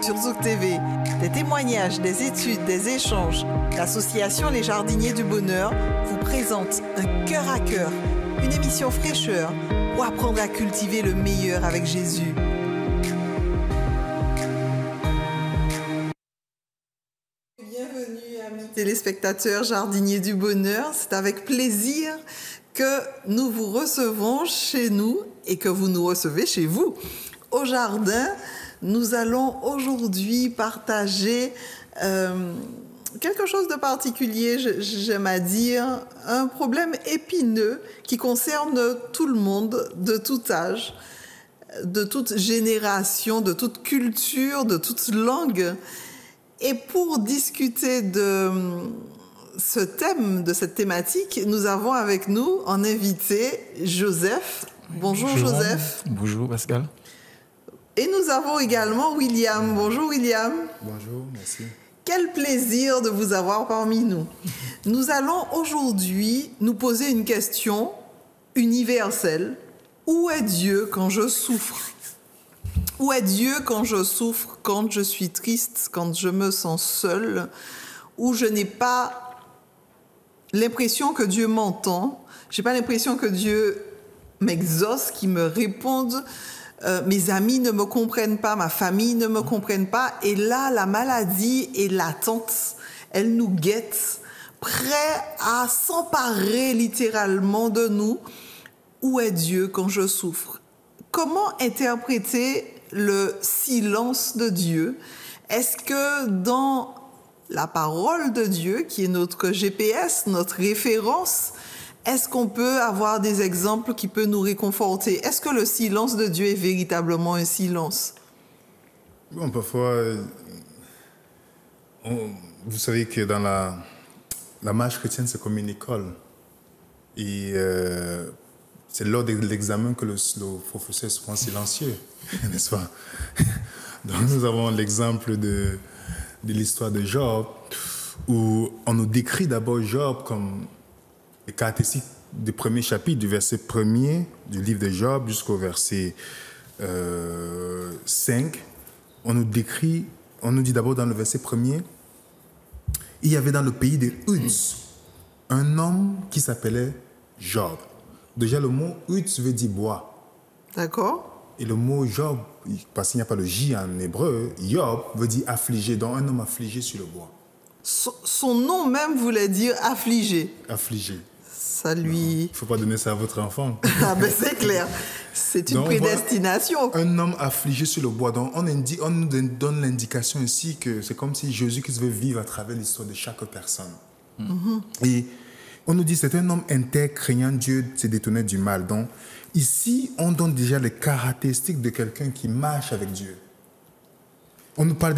sur Zouk TV. Des témoignages, des études, des échanges. L'association Les Jardiniers du Bonheur vous présente Un cœur à cœur, une émission fraîcheur pour apprendre à cultiver le meilleur avec Jésus. Bienvenue amis téléspectateurs Jardiniers du Bonheur. C'est avec plaisir que nous vous recevons chez nous et que vous nous recevez chez vous. Au jardin, nous allons aujourd'hui partager quelque chose de particulier, j'aime à dire, un problème épineux qui concerne tout le monde, de tout âge, de toute génération, de toute culture, de toute langue. Et pour discuter de ce thème, de cette thématique, nous avons avec nous en invité Joseph. Bonjour Joseph. Bonjour Pascal. Et nous avons également William. Bonjour William. Bonjour, merci. Quel plaisir de vous avoir parmi nous. Nous allons aujourd'hui nous poser une question universelle. Où est Dieu quand je souffre ? Où est Dieu quand je souffre, quand je suis triste, quand je me sens seule, où je n'ai pas l'impression que Dieu m'entend, je n'ai pas l'impression que Dieu m'exauce, qu'il me réponde, mes amis ne me comprennent pas, ma famille ne me comprenne pas, et là, la maladie est latente, elle nous guette, prêt à s'emparer littéralement de nous. Où est Dieu quand je souffre ? Comment interpréter le silence de Dieu? Est-ce que dans la parole de Dieu, qui est notre GPS, notre référence, est-ce qu'on peut avoir des exemples qui peuvent nous réconforter? Est-ce que le silence de Dieu est véritablement un silence? Bon, parfois, vous savez que dans la marche chrétienne, c'est comme une école. Et c'est lors de l'examen que le professeur est souvent silencieux, n'est-ce pas? Donc nous avons l'exemple de l'histoire de Job, où on nous décrit d'abord Job comme les caractéristiques du premier chapitre, du verset 1er du livre de Job jusqu'au verset 5. On nous dit d'abord dans le verset 1er, il y avait dans le pays des Uz un homme qui s'appelait Job. Déjà, le mot Uz veut dire bois. D'accord. Et le mot Job, parce qu'il n'y a pas le J en hébreu, Job veut dire affligé, donc un homme affligé sur le bois. Son nom même voulait dire affligé. Affligé. Ça lui... Il ne faut pas donner ça à votre enfant. Ah ben c'est clair. C'est une donc, prédestination. Un homme affligé sur le bois. Donc on nous donne l'indication ici que c'est comme si Jésus-Christ veut vivre à travers l'histoire de chaque personne. Mm-hmm. Et on nous dit c'est un homme intègre, craignant Dieu, se détournait du mal. Donc ici, on donne déjà les caractéristiques de quelqu'un qui marche avec Dieu. On nous parle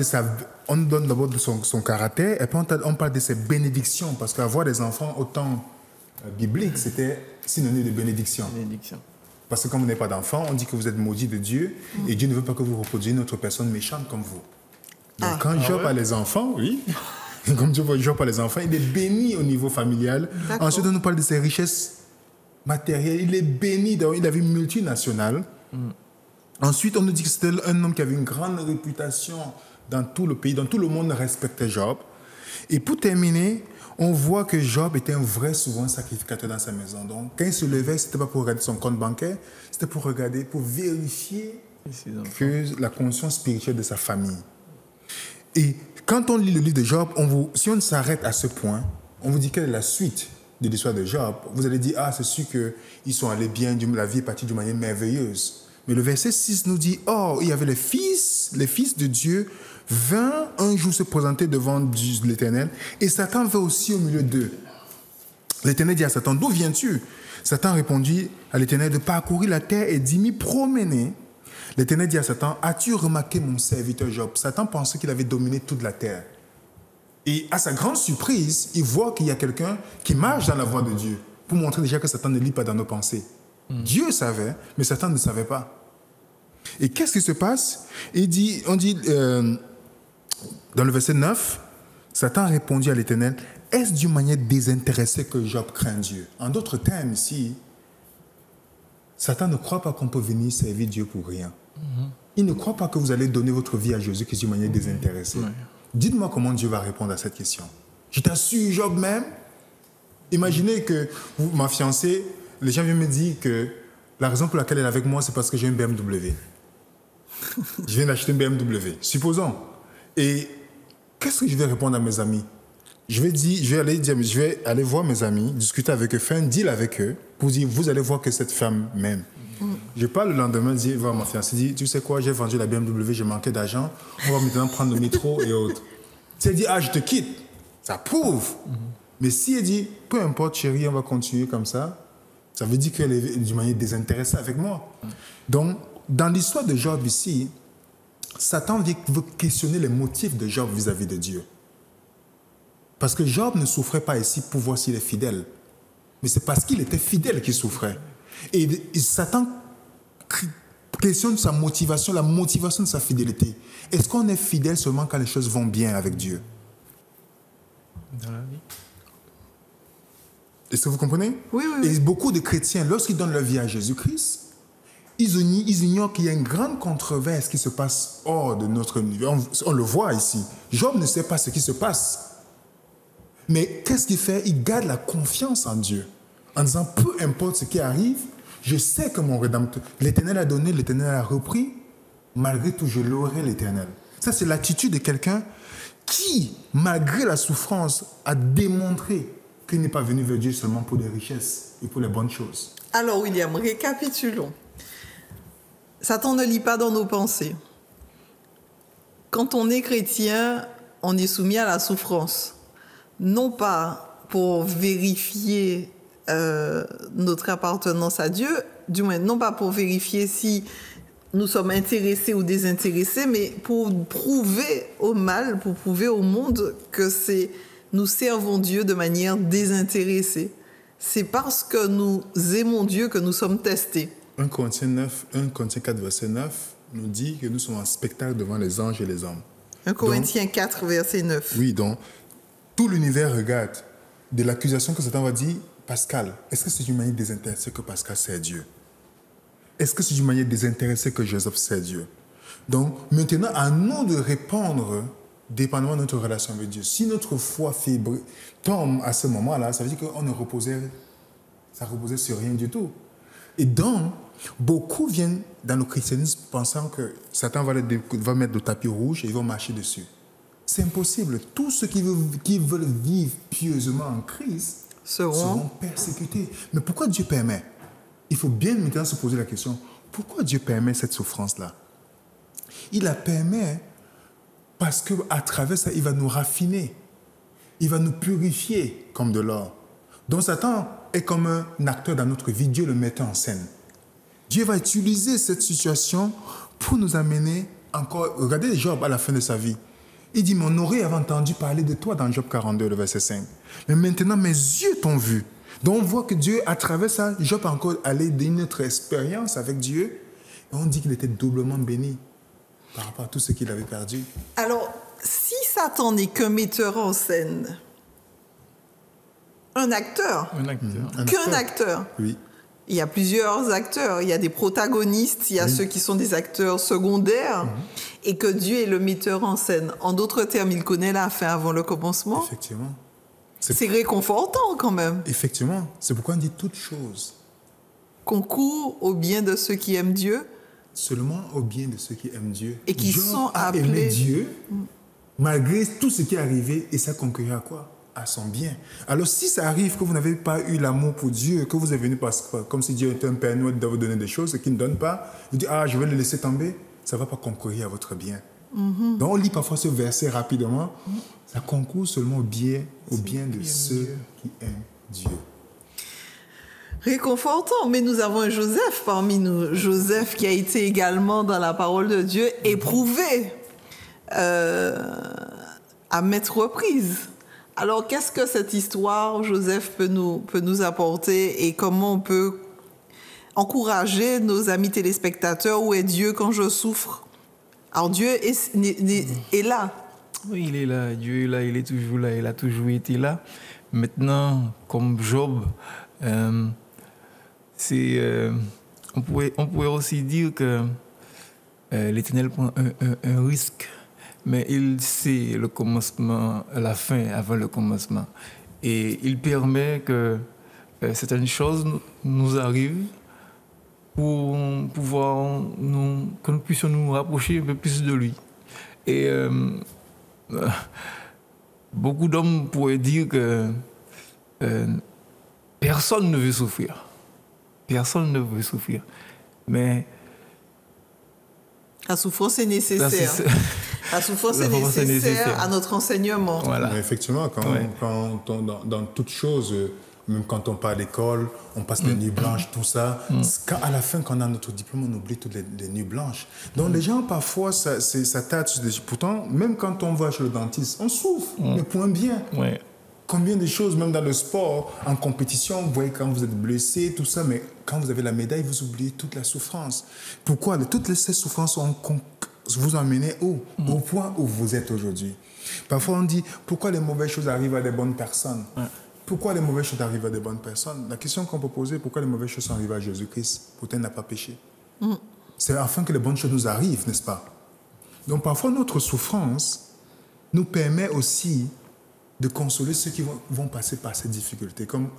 on nous donne d'abord de son caractère, et puis on parle de ses bénédictions, parce qu'avoir des enfants au temps biblique, c'était synonyme de bénédiction. Parce que comme vous n'avez pas d'enfants, on dit que vous êtes maudits de Dieu, et Dieu ne veut pas que vous reproduisiez une autre personne méchante comme vous. Donc quand Job a les enfants, oui, comme Job a les enfants, il est béni au niveau familial. D'accord. Ensuite, on nous parle de ses richesses matérielles. Il est béni, il avait une multinationale. Ensuite, on nous dit que c'était un homme qui avait une grande réputation dans tout le pays, dans tout le monde respectait Job. Et pour terminer, on voit que Job était un vrai, souvent sacrificateur dans sa maison. Donc, quand il se levait, ce n'était pas pour regarder son compte bancaire, c'était pour regarder, pour vérifier que la conscience spirituelle de sa famille. Et quand on lit le livre de Job, si on s'arrête à ce point, on vous dit quelle est la suite de l'histoire de Job. Vous allez dire, c'est sûr qu'ils sont allés bien, la vie est partie d'une manière merveilleuse. Mais le verset 6 nous dit, il y avait les fils de Dieu vinrent un jour se présenter devant l'Éternel, et Satan vint aussi au milieu d'eux. L'Éternel dit à Satan, d'où viens-tu? Satan répondit à l'Éternel de parcourir la terre et d'y m'y promener. L'Éternel dit à Satan, as-tu remarqué mon serviteur Job? Satan pensait qu'il avait dominé toute la terre. Et à sa grande surprise, il voit qu'il y a quelqu'un qui marche dans la voie de Dieu, pour montrer déjà que Satan ne lit pas dans nos pensées. Dieu savait, mais Satan ne savait pas. Et qu'est-ce qui se passe? On dit dans le verset 9, Satan répondit à l'Éternel, est-ce d'une manière désintéressée que Job craint Dieu? En d'autres termes, ici, Satan ne croit pas qu'on peut venir servir Dieu pour rien. il ne croit pas que vous allez donner votre vie à Jésus-Christ d'une manière désintéressée. Ouais. Dites-moi comment Dieu va répondre à cette question. Je t'assure, Job même, imaginez que ma fiancée, les gens viennent me dire que la raison pour laquelle elle est avec moi, c'est parce que j'ai une BMW. Je viens d'acheter une BMW, supposons. Et qu'est-ce que je vais répondre à mes amis? Je vais aller voir mes amis, discuter avec eux, faire un deal avec eux, pour dire, vous allez voir que cette femme m'aime. Je pars le lendemain, dire, voir ma fiancée, dit, tu sais quoi, j'ai vendu la BMW, j'ai manqué d'argent, on va maintenant prendre le métro et autres. Si elle dit, ah, je te quitte, ça prouve. Mais si elle dit, peu importe, chérie, on va continuer comme ça veut dire qu'elle est d'une manière désintéressée avec moi. Donc, dans l'histoire de Job ici, Satan veut questionner les motifs de Job vis-à-vis de Dieu. Parce que Job ne souffrait pas ici pour voir s'il est fidèle. Mais c'est parce qu'il était fidèle qu'il souffrait. Et Satan questionne sa motivation, la motivation de sa fidélité. Est-ce qu'on est fidèle seulement quand les choses vont bien avec Dieu? Dans la vie. Est-ce que vous comprenez? Oui, oui, oui. Et beaucoup de chrétiens, lorsqu'ils donnent leur vie à Jésus-Christ, ils ignorent qu'il y a une grande controverse qui se passe hors de notre niveau. On le voit ici. Job ne sait pas ce qui se passe. Mais qu'est-ce qu'il fait? Il garde la confiance en Dieu. En disant, peu importe ce qui arrive, je sais que mon Rédempteur, l'Éternel a donné, l'Éternel a repris, malgré tout, je louerai l'Éternel. Ça, c'est l'attitude de quelqu'un qui, malgré la souffrance, a démontré qu'il n'est pas venu vers Dieu seulement pour les richesses et pour les bonnes choses. Alors, William, récapitulons. Satan ne lit pas dans nos pensées. Quand on est chrétien, on est soumis à la souffrance. Non pas pour vérifier notre appartenance à Dieu, du moins non pas pour vérifier si nous sommes intéressés ou désintéressés, mais pour prouver au mal, pour prouver au monde que nous servons Dieu de manière désintéressée. C'est parce que nous aimons Dieu que nous sommes testés. 1 Corinthiens 4, verset 9 nous dit que nous sommes en spectacle devant les anges et les hommes. 1 Corinthiens 4, verset 9. Oui, donc tout l'univers regarde de l'accusation que Satan va dire, Pascal, est-ce que c'est d'une manière désintéressée que Pascal sert Dieu? Est-ce que c'est d'une manière désintéressée que Joseph sert Dieu? Donc maintenant, à nous de répondre dépendamment de notre relation avec Dieu. Si notre foi tombe à ce moment-là, ça veut dire qu'on ne reposait sur rien du tout. Et donc, beaucoup viennent dans le christianisme pensant que Satan va mettre le tapis rouge et ils vont marcher dessus. C'est impossible. Tous ceux qui veulent vivre pieusement en Christ seront persécutés. Mais pourquoi Dieu permet? Il faut bien maintenant se poser la question, pourquoi Dieu permet cette souffrance-là? Il la permet parce qu'à travers ça, il va nous raffiner. Il va nous purifier comme de l'or. Donc Satan est comme un acteur dans notre vie. Dieu le mettait en scène. Dieu va utiliser cette situation pour nous amener encore... Regardez Job à la fin de sa vie. Il dit, mon oreille avait entendu parler de toi dans Job 42, le verset 5. Mais maintenant, mes yeux t'ont vu. Donc on voit que Dieu, à travers ça, Job a encore allé d'une autre expérience avec Dieu. Et on dit qu'il était doublement béni par rapport à tout ce qu'il avait perdu. Alors, si Satan n'est qu'un metteur en scène, un acteur. Qu'un acteur. Oui. Il y a plusieurs acteurs. Il y a des protagonistes, il y a ceux qui sont des acteurs secondaires, et que Dieu est le metteur en scène. En d'autres termes, il connaît la fin avant le commencement. Effectivement. C'est réconfortant quand même. Effectivement. C'est pourquoi on dit toutes choses. Concourt au bien de ceux qui aiment Dieu. Seulement au bien de ceux qui aiment Dieu. Et qui Job sont a appelés. aimé Dieu, malgré tout ce qui est arrivé, et ça concourait à quoi? À son bien. Alors si ça arrive que vous n'avez pas eu l'amour pour Dieu, que vous êtes venu comme si Dieu était un Père Noël de vous donner des choses et qu'il ne donne pas, vous dites, je vais le laisser tomber, ça ne va pas concourir à votre bien. Donc on lit parfois ce verset rapidement, ça concourt seulement au bien de ceux qui aiment Dieu. Réconfortant, mais nous avons un Joseph parmi nous. Joseph qui a été également dans la parole de Dieu éprouvé à maintes reprises. Alors, qu'est-ce que cette histoire, Joseph, peut nous apporter et comment on peut encourager nos amis téléspectateurs? Où est Dieu quand je souffre? Alors, Dieu est là. Oui, il est là. Dieu est là, il est toujours là, il a toujours été là. Maintenant, comme Job, on pourrait aussi dire que l'Éternel prend un risque, mais il sait le commencement, la fin avant le commencement. Et il permet que certaines choses nous arrivent pour pouvoir que nous puissions nous rapprocher un peu plus de lui. Et beaucoup d'hommes pourraient dire que personne ne veut souffrir. Personne ne veut souffrir. Mais la souffrance est nécessaire. La souffrance est nécessaire à notre enseignement. Voilà. Mais effectivement, dans toute chose, même quand on part à l'école, on passe les nuits blanches, tout ça. À la fin, quand on a notre diplôme, on oublie toutes les nuits blanches. Donc les gens, parfois, ça tâte. Pourtant, même quand on va chez le dentiste, on souffre, mais point bien. Ouais. Combien de choses, même dans le sport, en compétition, vous voyez quand vous êtes blessé, tout ça, mais quand vous avez la médaille, vous oubliez toute la souffrance. Pourquoi toutes ces souffrances vous emmènent où? Au point où vous êtes aujourd'hui. Parfois, on dit, pourquoi les mauvaises choses arrivent à des bonnes personnes? Pourquoi les mauvaises choses arrivent à des bonnes personnes? La question qu'on peut poser, pourquoi les mauvaises choses sont arrivées à Jésus-Christ? Pourtant, il n'a pas péché. C'est afin que les bonnes choses nous arrivent, n'est-ce pas? Donc, parfois, notre souffrance nous permet aussi de consoler ceux qui vont passer par ces difficultés, comme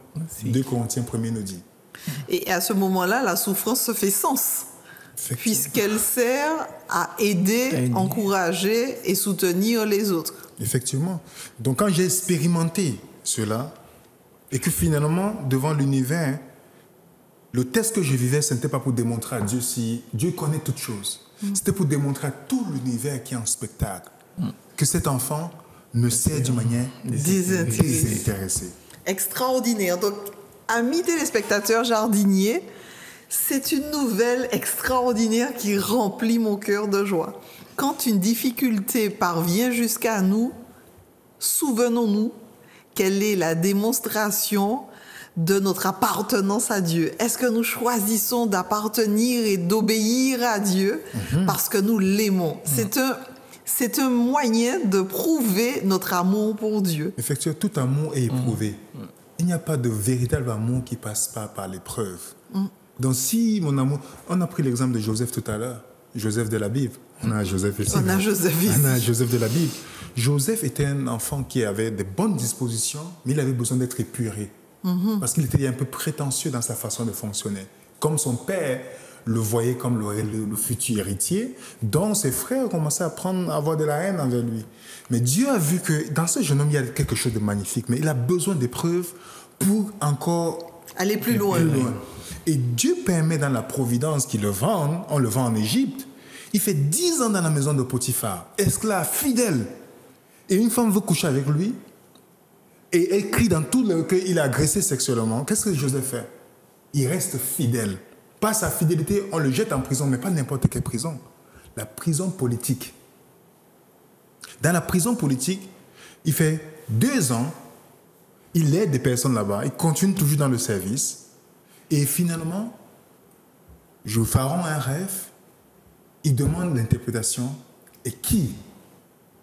2 Corinthiens 1er nous dit. Et à ce moment-là, la souffrance se fait sens, puisqu'elle sert à aider, encourager et soutenir les autres. Effectivement. Donc quand j'ai expérimenté cela, et que finalement, devant l'univers, le test que je vivais, ce n'était pas pour démontrer à Dieu si Dieu connaît toutes choses. C'était pour démontrer à tout l'univers qui est en spectacle que cet enfant me sert d'une manière désintéressée. Extraordinaire. Donc, amis téléspectateurs jardiniers, c'est une nouvelle extraordinaire qui remplit mon cœur de joie. Quand une difficulté parvient jusqu'à nous, souvenons-nous quelle est la démonstration de notre appartenance à Dieu. Est-ce que nous choisissons d'appartenir et d'obéir à Dieu parce que nous l'aimons? C'est un moyen de prouver notre amour pour Dieu. Effectivement, tout amour est éprouvé. Il n'y a pas de véritable amour qui passe pas par l'épreuve. Donc si mon amour... On a pris l'exemple de Joseph tout à l'heure. Joseph de la Bible. On a Joseph ici. On a Joseph ici. On a Joseph de la Bible. Joseph était un enfant qui avait de bonnes dispositions, mais il avait besoin d'être épuré. Parce qu'il était un peu prétentieux dans sa façon de fonctionner. Comme son père le voyait comme le futur héritier, dont ses frères commençaient à avoir de la haine envers lui. Mais Dieu a vu que dans ce jeune homme, il y a quelque chose de magnifique, mais il a besoin d'épreuves pour encore aller plus loin. Et Dieu permet dans la providence qu'il le vende, on le vend en Égypte. Il fait 10 ans dans la maison de Potiphar, esclave, fidèle. Et une femme veut coucher avec lui, et elle crie dans tout le qu'il a agressé sexuellement. Qu'est-ce que Joseph fait? Il reste fidèle. Par sa fidélité, on le jette en prison, mais pas n'importe quelle prison. La prison politique. Dans la prison politique, il fait 2 ans, il aide des personnes là-bas, il continue toujours dans le service, et finalement, Pharaon a un rêve, il demande l'interprétation, et qui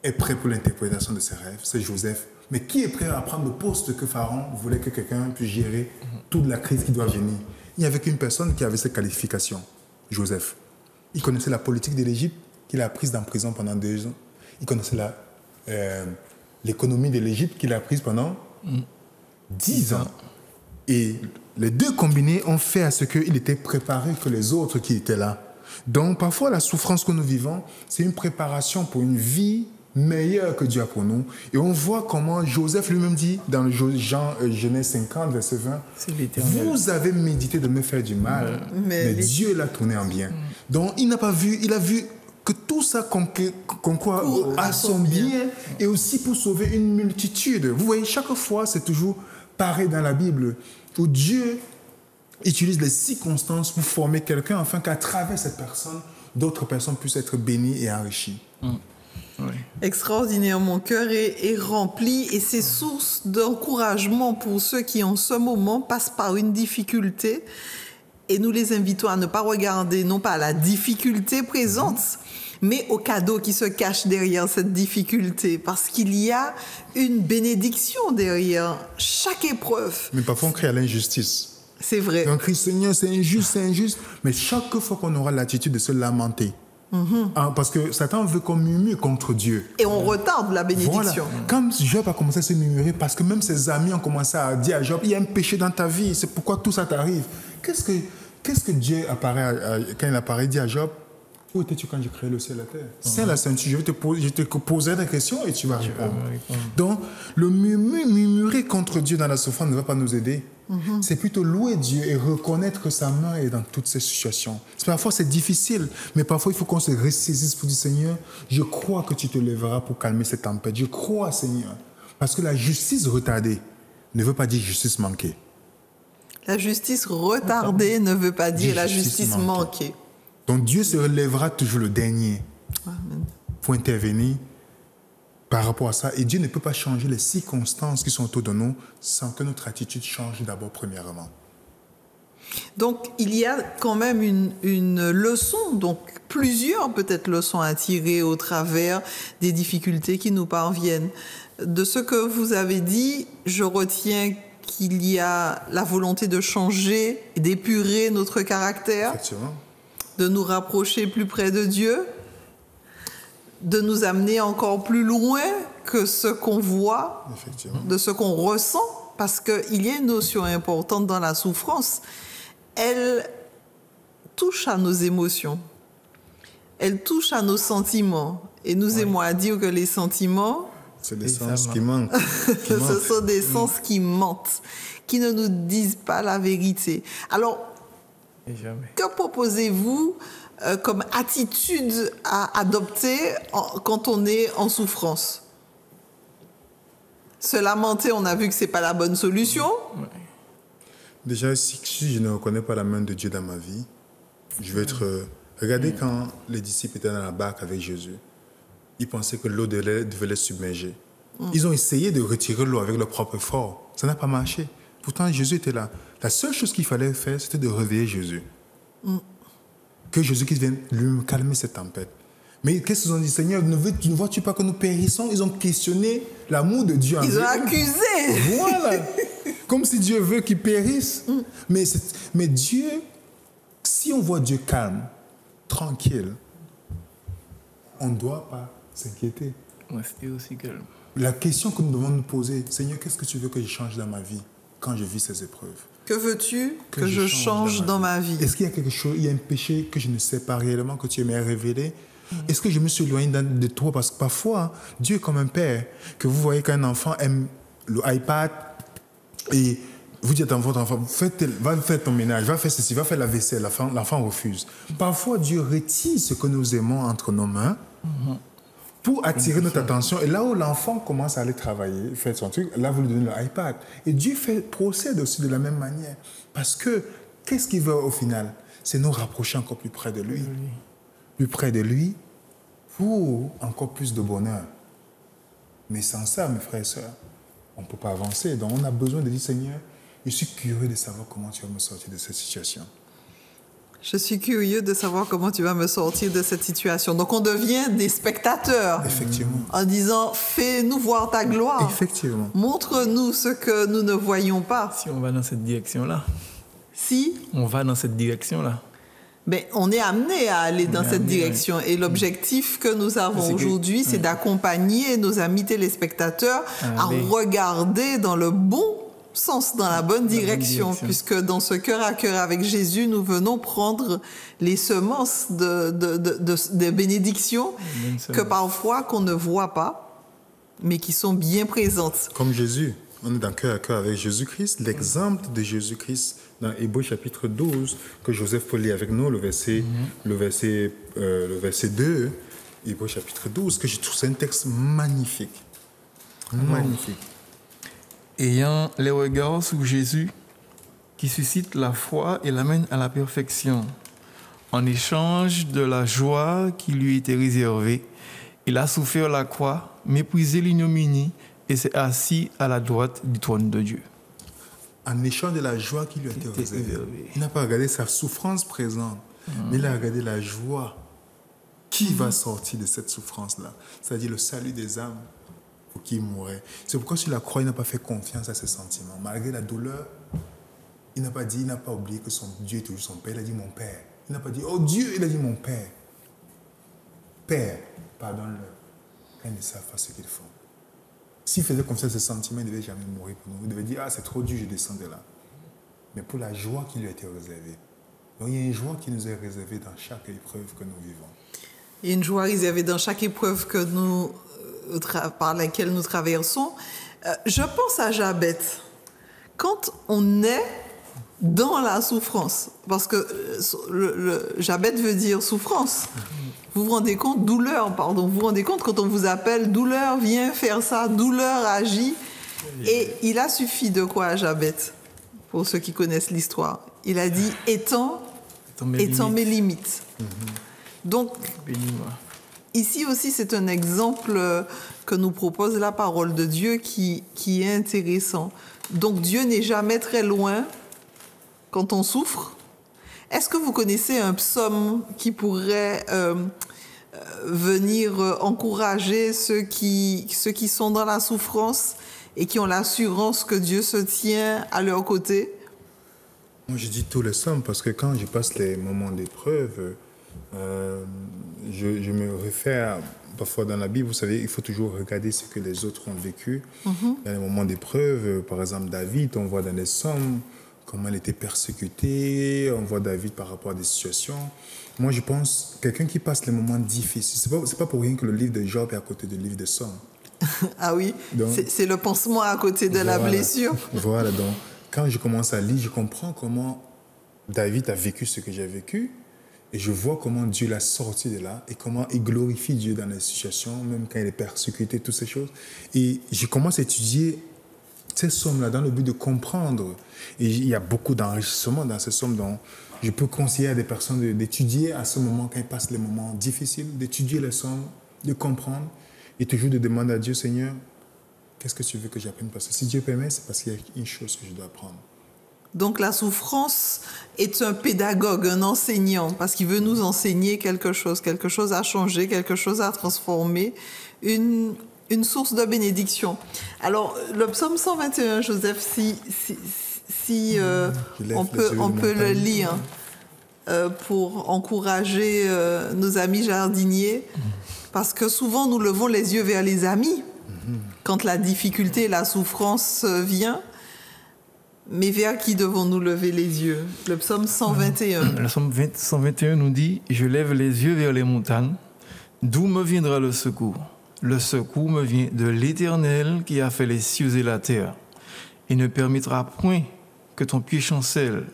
est prêt pour l'interprétation de ses rêves? C'est Joseph. Mais qui est prêt à prendre le poste que Pharaon voulait que quelqu'un puisse gérer toute la crise qui doit venir? Il n'y avait qu'une personne qui avait cette qualification, Joseph. Il connaissait la politique de l'Égypte qu'il a prise en prison pendant 2 ans. Il connaissait l'économie de l'Égypte qu'il a prise pendant 10 ans. Et les deux combinés ont fait à ce qu'il était préparé que les autres qui étaient là. Donc parfois la souffrance que nous vivons, c'est une préparation pour une vie meilleure que Dieu a pour nous. Et on voit comment Joseph lui-même dit dans le Genèse 50, verset 20, vous avez médité de me faire du mal, mais Dieu l'a tourné en bien. Donc il n'a pas vu, il a vu que tout ça concourt à son bien et aussi pour sauver une multitude. Vous voyez, chaque fois, c'est toujours pareil dans la Bible, où Dieu utilise les circonstances pour former quelqu'un afin qu'à travers cette personne, d'autres personnes puissent être bénies et enrichies. Oui. Extraordinaire, mon cœur est rempli et c'est source d'encouragement pour ceux qui en ce moment passent par une difficulté, et nous les invitons à ne pas regarder non pas la difficulté présente, mais au cadeau qui se cache derrière cette difficulté, parce qu'il y a une bénédiction derrière chaque épreuve. Mais parfois on crie à l'injustice. C'est vrai. On crie, Seigneur, c'est injuste, mais chaque fois qu'on aura l'attitude de se lamenter, Parce que Satan veut qu'on murmure contre Dieu. Et on retarde la bénédiction. Voilà. Quand Job a commencé à se murmurer, parce que même ses amis ont commencé à dire à Job, il y a un péché dans ta vie, c'est pourquoi tout ça t'arrive. Qu'est-ce que Dieu apparaît, quand il apparaît, dit à Job, où étais-tu quand j'ai créé le ciel et la terre? C'est la ceinture, je te poserai des questions et tu vas répondre. Donc, le murmurer contre Dieu dans la souffrance ne va pas nous aider. C'est plutôt louer Dieu et reconnaître que sa main est dans toutes ces situations. Parfois, c'est difficile, mais parfois, il faut qu'on se ressaisisse pour dire, Seigneur, je crois que tu te lèveras pour calmer cette tempête. Je crois, Seigneur. Parce que la justice retardée ne veut pas dire justice manquée. La justice retardée ne veut pas dire la justice manquée. Donc, Dieu se relèvera toujours le dernier pour intervenir par rapport à ça. Et Dieu ne peut pas changer les circonstances qui sont autour de nous sans que notre attitude change d'abord premièrement. Donc, il y a quand même une leçon, donc plusieurs peut-être leçons à tirer au travers des difficultés qui nous parviennent. De ce que vous avez dit, je retiens qu'il y a la volonté de changer et d'épurer notre caractère, de nous rapprocher plus près de Dieu, de nous amener encore plus loin que ce qu'on voit, de ce qu'on ressent, parce qu'il y a une notion importante dans la souffrance. Elle touche à nos émotions, elle touche à nos sentiments. Et nous aimons à dire que les sentiments, c'est des sens qui manquent. Ce sont des sens qui mentent, qui ne nous disent pas la vérité. Alors, que proposez-vous comme attitude à adopter quand on est en souffrance? Se lamenter, on a vu que ce n'est pas la bonne solution. Déjà, si je ne reconnais pas la main de Dieu dans ma vie, je vais être... Regardez quand les disciples étaient dans la barque avec Jésus, ils pensaient que l'eau devait les submerger. Ils ont essayé de retirer l'eau avec leur propre effort. Ça n'a pas marché. Pourtant, Jésus était là. La seule chose qu'il fallait faire, c'était de réveiller Jésus. Que Jésus-Christ vienne lui calmer cette tempête. Mais qu'est-ce qu'ils ont dit? Seigneur, ne vois-tu pas que nous périssons? Ils ont questionné l'amour de Dieu. Ils ont accusé. Voilà. Comme si Dieu veut qu'ils périssent. Mais Dieu, si on voit Dieu calme, tranquille, on ne doit pas s'inquiéter. Rester aussi calme. La question que nous devons nous poser, Seigneur, qu'est-ce que tu veux que je change dans ma vie quand je vis ces épreuves? Que veux-tu que je change dans ma vie? Est-ce qu'il y a quelque chose, il y a un péché que je ne sais pas réellement, que tu aimerais révéler? Est-ce que je me suis éloigné de toi? Parce que parfois, Dieu est comme un père, que vous voyez qu'un enfant aime le iPad et vous dites à votre enfant, va faire ton ménage, va faire ceci, va faire la vaisselle. L'enfant refuse. Parfois, Dieu retire ce que nous aimons entre nos mains pour attirer notre attention. Et là où l'enfant commence à aller travailler, faire son truc, là, vous lui donnez l'iPad. Et Dieu procède aussi de la même manière. Parce que, qu'est-ce qu'il veut au final? C'est nous rapprocher encore plus près de lui. Plus près de lui pour encore plus de bonheur. Mais sans ça, mes frères et sœurs, on ne peut pas avancer. Donc, on a besoin de dire, Seigneur, je suis curieux de savoir comment tu vas me sortir de cette situation. Je suis curieux de savoir comment tu vas me sortir de cette situation. Donc, on devient des spectateurs. Effectivement. En disant, fais-nous voir ta gloire. Effectivement. Montre-nous ce que nous ne voyons pas. Si on va dans cette direction-là. Si on va dans cette direction-là. Ben, on est amené à aller dans cette direction. Et l'objectif que nous avons aujourd'hui, c'est d'accompagner nos amis téléspectateurs à regarder dans le bon sens, dans la bonne direction, puisque dans ce cœur à cœur avec Jésus, nous venons prendre les semences de bénédictions que parfois qu'on ne voit pas, mais qui sont bien présentes. Comme Jésus, on est dans cœur à cœur avec Jésus-Christ, l'exemple de Jésus-Christ dans Hébreux chapitre 12, que Joseph peut lire avec nous, le verset 2, Hébreux chapitre 12, que je trouve c'est un texte magnifique. Magnifique. Ayant les regards sur Jésus, qui suscite la foi et l'amène à la perfection. En échange de la joie qui lui était réservée, il a souffert la croix, méprisé l'ignominie et s'est assis à la droite du trône de Dieu. En échange de la joie qui lui a été réservée. Il n'a pas regardé sa souffrance présente, mais il a regardé la joie qui va sortir de cette souffrance-là. C'est-à-dire le salut des âmes pour qui il mourrait. C'est pourquoi sur la croix, il n'a pas fait confiance à ses sentiments. Malgré la douleur, il n'a pas dit, il n'a pas oublié que son Dieu est toujours son Père. Il a dit mon Père. Il n'a pas dit, oh Dieu, il a dit mon Père. Père, pardonne-leur, car ils ne savent pas ce qu'ils font. S'il faisait comme ça, ce sentiment, il ne devait jamais mourir pour nous. Il devait dire, ah, c'est trop dur, je descends de là. Mais pour la joie qui lui a été réservée. Donc, il y a une joie qui nous est réservée dans chaque épreuve que nous vivons. Il y a une joie réservée dans chaque épreuve que nous, par laquelle nous traversons. Je pense à Jabet. Quand on est dans la souffrance, parce que Jabet veut dire souffrance. Vous vous rendez compte, douleur, pardon, vous vous rendez compte quand on vous appelle, douleur, viens faire ça, douleur, agis. Et il a suffi de quoi à Jabet, pour ceux qui connaissent l'histoire. Il a dit, étends mes limites. Donc, ici aussi, c'est un exemple que nous propose la parole de Dieu qui est intéressant. Donc, Dieu n'est jamais très loin quand on souffre. Est-ce que vous connaissez un psaume qui pourrait venir encourager ceux qui sont dans la souffrance et qui ont l'assurance que Dieu se tient à leur côté? Moi, je dis tous les psaumes parce que quand je passe les moments d'épreuve, je me réfère parfois dans la Bible, vous savez, il faut toujours regarder ce que les autres ont vécu. Dans les moments d'épreuve, par exemple David, on voit dans les psaumes comment il était persécuté, on voit David par rapport à des situations. Moi, je pense, quelqu'un qui passe les moments difficiles, c'est pas pour rien que le livre de Job est à côté du livre de Psaumes. Ah oui, c'est le pansement à côté de la blessure. Voilà, donc quand je commence à lire, je comprends comment David a vécu ce que j'ai vécu et je vois comment Dieu l'a sorti de là et comment il glorifie Dieu dans les situations, même quand il est persécuté, toutes ces choses. Et je commence à étudier ces sommes-là dans le but de comprendre. Et il y a beaucoup d'enrichissement dans ces sommes. Donc, je peux conseiller à des personnes d'étudier à ce moment, quand ils passent les moments difficiles, d'étudier les sommes, de comprendre et toujours de demander à Dieu, Seigneur, qu'est-ce que tu veux que j'apprenne? Parce que si Dieu permet, c'est parce qu'il y a une chose que je dois apprendre. Donc la souffrance est un pédagogue, un enseignant, parce qu'il veut nous enseigner quelque chose à changer, quelque chose à transformer, une source de bénédiction. Alors, le psaume 121, Joseph, si on peut le lire pour encourager nos amis jardiniers, parce que souvent nous levons les yeux vers les amis quand la difficulté et la souffrance vient. Mais vers qui devons-nous lever les yeux? Le psaume 121. Le psaume 121 nous dit « Je lève les yeux vers les montagnes, d'où me viendra le secours? Le secours me vient de l'Éternel qui a fait les cieux et la terre. Il ne permettra point que ton pied chancelle.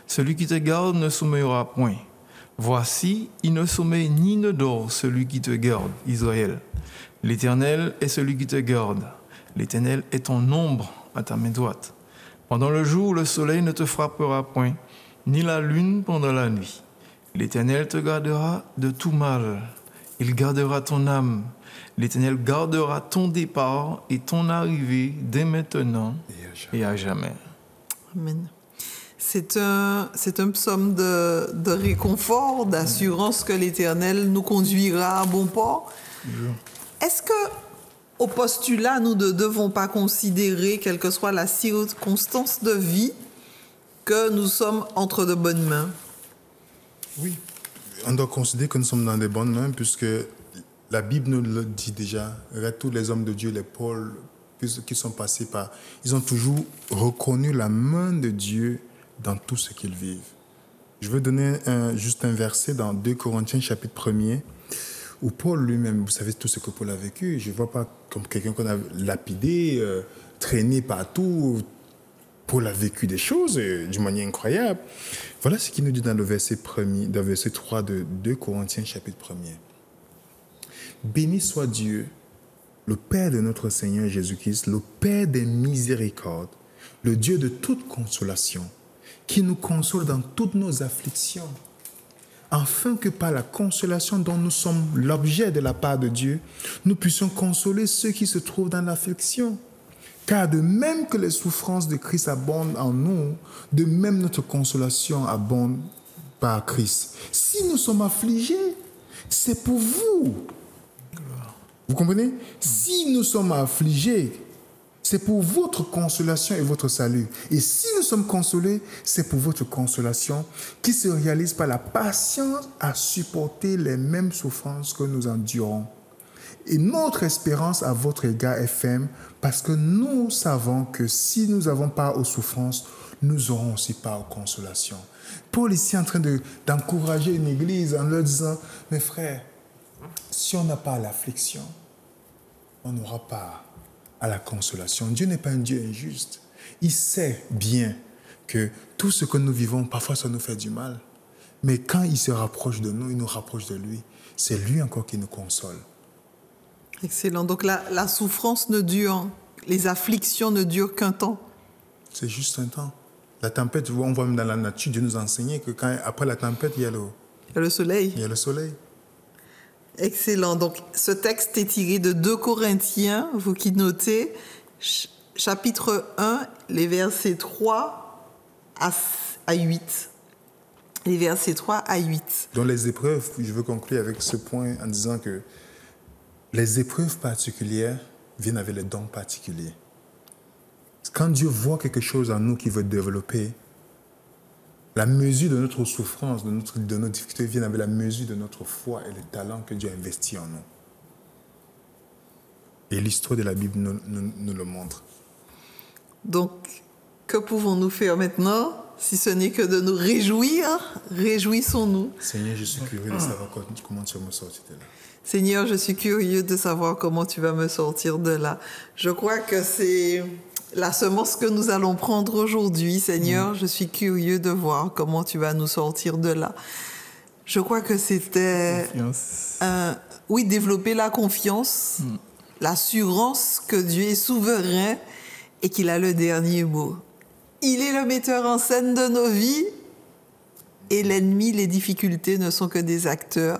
Celui qui te garde ne sommeillera point. Voici, il ne sommeille ni ne dort celui qui te garde, Israël. L'Éternel est celui qui te garde. L'Éternel est ton ombre à ta main droite. Pendant le jour, le soleil ne te frappera point, ni la lune pendant la nuit. L'Éternel te gardera de tout mal. Il gardera ton âme. L'Éternel gardera ton départ et ton arrivée dès maintenant et à jamais. Amen. C'est un psaume de réconfort, d'assurance que l'Éternel nous conduira à bon port. Est-ce que, au postulat, nous ne devons pas considérer, quelle que soit la circonstance de vie, que nous sommes entre de bonnes mains? Oui, on doit considérer que nous sommes dans de bonnes mains puisque la Bible nous le dit déjà. Regarde tous les hommes de Dieu, les Paul, qui sont passés par... Ils ont toujours reconnu la main de Dieu dans tout ce qu'ils vivent. Je veux donner juste un verset dans 2 Corinthiens chapitre 1er où Paul lui-même, vous savez tout ce que Paul a vécu. Je ne vois pas comme quelqu'un qu'on a lapidé, traîné partout. Paul a vécu des choses d'une manière incroyable. Voilà ce qu'il nous dit dans le verset 3 de 2 Corinthiens chapitre 1er. Béni soit Dieu, le Père de notre Seigneur Jésus-Christ, le Père des miséricordes, le Dieu de toute consolation, qui nous console dans toutes nos afflictions, afin que par la consolation dont nous sommes l'objet de la part de Dieu, nous puissions consoler ceux qui se trouvent dans l'affliction. Car de même que les souffrances de Christ abondent en nous, de même notre consolation abonde par Christ. Si nous sommes affligés, c'est pour vous. Vous comprenez? Si nous sommes affligés, C'est pour votre consolation et votre salut. Et si nous sommes consolés, c'est pour votre consolation qui se réalise par la patience à supporter les mêmes souffrances que nous endurons. Et notre espérance à votre égard est ferme parce que nous savons que si nous avons part aux souffrances, nous aurons aussi part aux consolations. Paul ici est en train d'encourager une église en leur disant, mes frères, si on n'a pas l'affliction, on n'aura pas à la consolation. Dieu n'est pas un Dieu injuste. Il sait bien que tout ce que nous vivons, parfois ça nous fait du mal. Mais quand il se rapproche de nous, il nous rapproche de lui. C'est lui encore qui nous console. Excellent. Donc la souffrance ne dure, les afflictions ne durent qu'un temps. C'est juste un temps. La tempête, on voit même dans la nature, Dieu nous a enseigné que après la tempête, il y a le soleil. Il y a le soleil. Excellent. Donc, ce texte est tiré de 2 Corinthiens, vous qui notez, chapitre 1, les versets 3 à 8. Les versets 3 à 8. Dans les épreuves, je veux conclure avec ce point en disant que les épreuves particulières viennent avec les dons particuliers. Quand Dieu voit quelque chose en nous qu'il veut développer, la mesure de notre souffrance, de nos difficultés vient avec la mesure de notre foi et le talent que Dieu a investi en nous. Et l'histoire de la Bible nous le montre. Donc, que pouvons-nous faire maintenant, si ce n'est que de nous réjouir? Réjouissons-nous. Seigneur, je suis curieux de savoir comment tu vas me sortir de là. Seigneur, je suis curieux de savoir comment tu vas me sortir de là. Je crois que c'est la semence que nous allons prendre aujourd'hui. Seigneur, je suis curieux de voir comment tu vas nous sortir de là. Je crois que c'était développer la confiance, l'assurance que Dieu est souverain et qu'il a le dernier mot. Il est le metteur en scène de nos vies et l'ennemi, les difficultés ne sont que des acteurs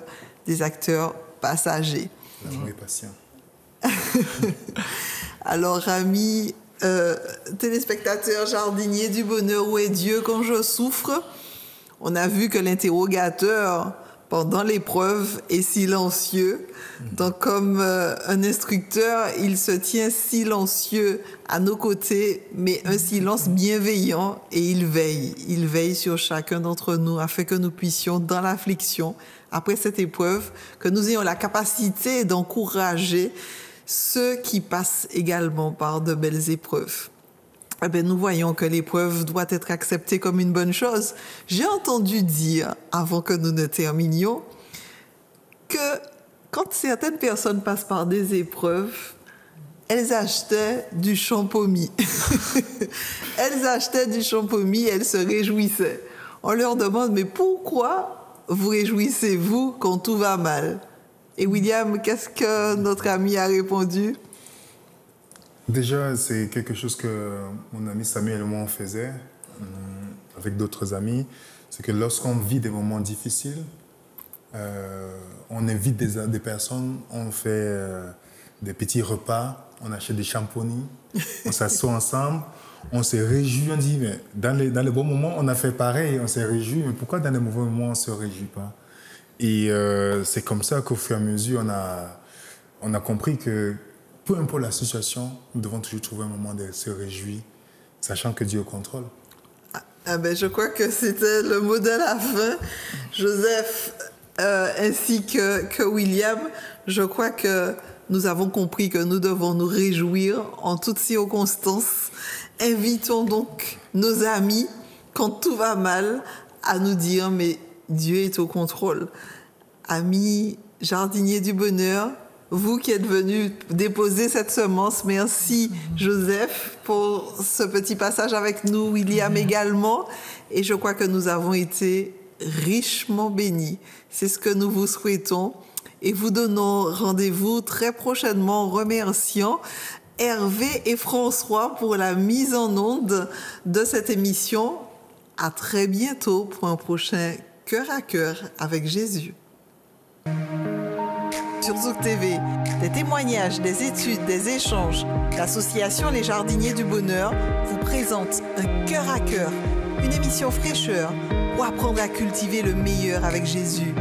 passagers. L'amour est patient. Alors, amis téléspectateurs, jardiniers du bonheur, où est Dieu quand je souffre? On a vu que l'interrogateur, pendant l'épreuve, est silencieux. Donc, comme un instructeur, il se tient silencieux à nos côtés, mais un silence bienveillant, et il veille. Il veille sur chacun d'entre nous afin que nous puissions, dans l'affliction, après cette épreuve, que nous ayons la capacité d'encourager ceux qui passent également par de belles épreuves. Nous voyons que l'épreuve doit être acceptée comme une bonne chose. J'ai entendu dire, avant que nous ne terminions, que quand certaines personnes passent par des épreuves, elles achetaient du champomis. Elles achetaient du champomis, elles se réjouissaient. On leur demande, mais pourquoi vous réjouissez-vous quand tout va mal? Et William, qu'est-ce que notre ami a répondu? Déjà, c'est quelque chose que mon ami Samuel et moi on faisait avec d'autres amis. C'est que lorsqu'on vit des moments difficiles, on invite des personnes, on fait des petits repas, on achète des champomis, on s'assoit ensemble, on se réjouit, on dit, mais dans les bons moments, on a fait pareil, on s'est réjoui, mais pourquoi dans les mauvais moments, on ne se réjouit pas? Et c'est comme ça qu'au fur et à mesure, on a compris que peu importe la situation, nous devons toujours trouver un moment de se réjouir, sachant que Dieu est au contrôle. Je crois que c'était le mot de la fin. Joseph, ainsi que William, je crois que nous avons compris que nous devons nous réjouir en toutes circonstances. Invitons donc nos amis, quand tout va mal, à nous dire, mais Dieu est au contrôle. Amis jardiniers du bonheur, vous qui êtes venus déposer cette semence, merci Joseph pour ce petit passage avec nous, William également. Et je crois que nous avons été richement bénis. C'est ce que nous vous souhaitons. Et vous donnons rendez-vous très prochainement en remerciant Hervé et François pour la mise en onde de cette émission. À très bientôt pour un prochain Cœur à Cœur avec Jésus. Sur Zouk TV, des témoignages, des études, des échanges, l'association Les Jardiniers du Bonheur vous présente un Cœur à Cœur, une émission fraîcheur pour apprendre à cultiver le meilleur avec Jésus.